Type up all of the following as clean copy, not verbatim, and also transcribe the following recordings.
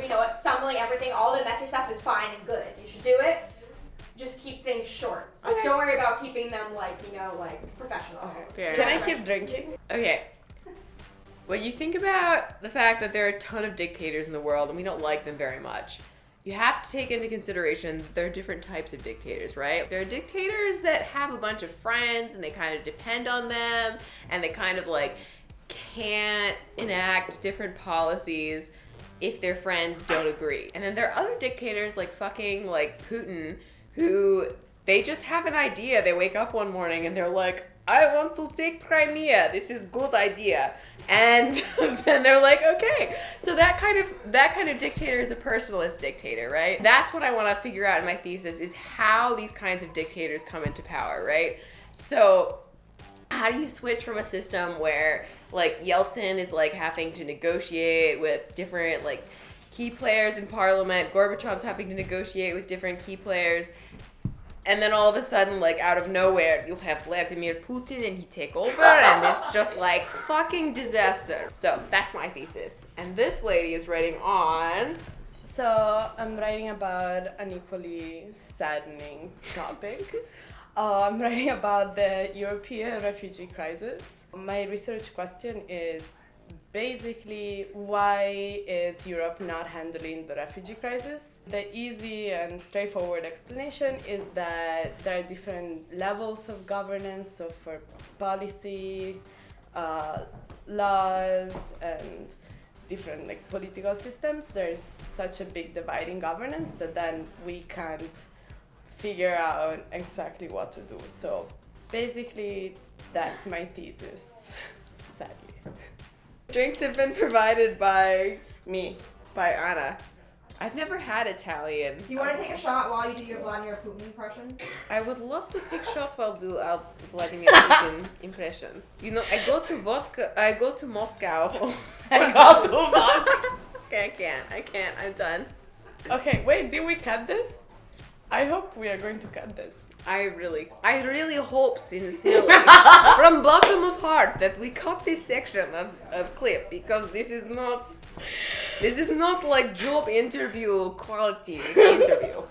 you know, assembling everything, all the messy stuff is fine and good. You should do it. Just keep things short. Like, don't worry about keeping them, like, you know, like, professional. Okay. Can I keep drinking? Okay. When you think about the fact that there are a ton of dictators in the world and we don't like them very much, you have to take into consideration that there are different types of dictators, right? There are dictators that have a bunch of friends and they kind of depend on them and they kind of like can't enact different policies if their friends don't agree. And then there are other dictators like fucking like Putin who they just have an idea. They wake up one morning and they're like, I want to take Crimea. This is good idea. And then they're like, okay. So that kind of dictator is a personalist dictator, right? That's what I want to figure out in my thesis is how these kinds of dictators come into power, right? So how do you switch from a system where like Yeltsin is like having to negotiate with different like key players in parliament, Gorbachev's having to negotiate with different key players, and then all of a sudden, like, out of nowhere, you'll have Vladimir Putin and he take over, and it's just, like, fucking disaster. So, that's my thesis. And this lady is writing on... So, I'm writing about an equally saddening topic. I'm writing about the European refugee crisis. My research question is basically, why is Europe not handling the refugee crisis? The easy and straightforward explanation is that there are different levels of governance, so for policy, laws, and different like political systems, there's such a big divide in governance that then we can't figure out exactly what to do. So basically, that's my thesis, sadly. Drinks have been provided by me, by Anna. I've never had Italian. Do you want to take a shot while you do your Vladimir Putin impression? I would love to take shots while do a Vladimir Putin impression. You know, I go to Moscow. I go to vodka. Okay, I can't, I'm done. Okay, wait, did we cut this? I hope we are going to cut this. I really hope sincerely, from bottom of heart, that we cut this section of clip, because this is not like job interview quality interview.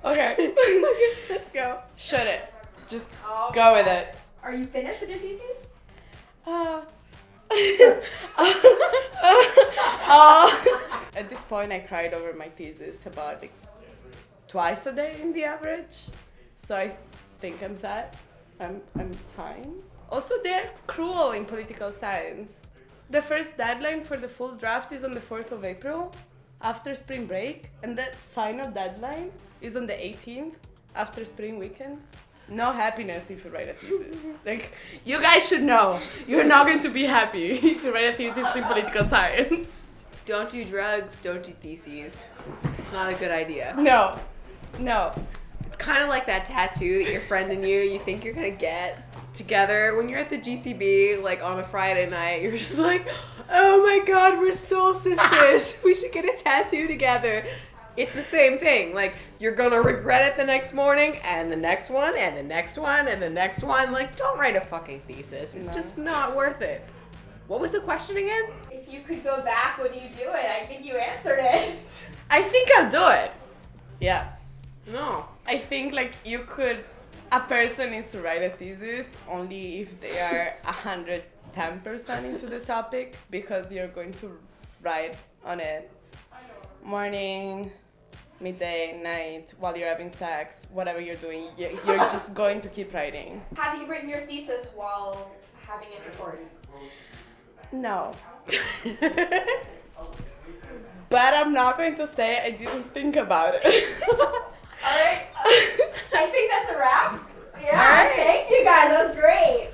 Okay. Let's go. Shut it. Just go with it. Are you finished with your thesis? At this point, I cried over my thesis about like twice a day in the average. So I think I'm sad. I'm fine. Also, they're cruel in political science. The first deadline for the full draft is on the 4th of April, after spring break, and the final deadline is on the 18th, after spring weekend. No happiness if you write a thesis. Like, you guys should know, you're not going to be happy if you write a thesis in political science. Don't do drugs, don't do theses. It's not a good idea. No. It's kind of like that tattoo that your friend and you think you're gonna get together. When you're at the GCB, like on a Friday night, you're just like, oh my god, we're soul sisters. We should get a tattoo together. It's the same thing. Like, you're gonna regret it the next morning, and the next one, and the next one, and the next one. Like, don't write a fucking thesis. It's just not worth it. What was the question again? If you could go back, would you do it? I think you answered it. I think I'll do it. Yes. No. I think like a person needs to write a thesis only if they are 110% into the topic, because you're going to write on it morning, midday, night, while you're having sex, whatever you're doing, you're just going to keep writing. Have you written your thesis while having intercourse? No. But I'm not going to say I didn't think about it. All right. I think that's a wrap. Yeah. All right. Thank you guys. That was great.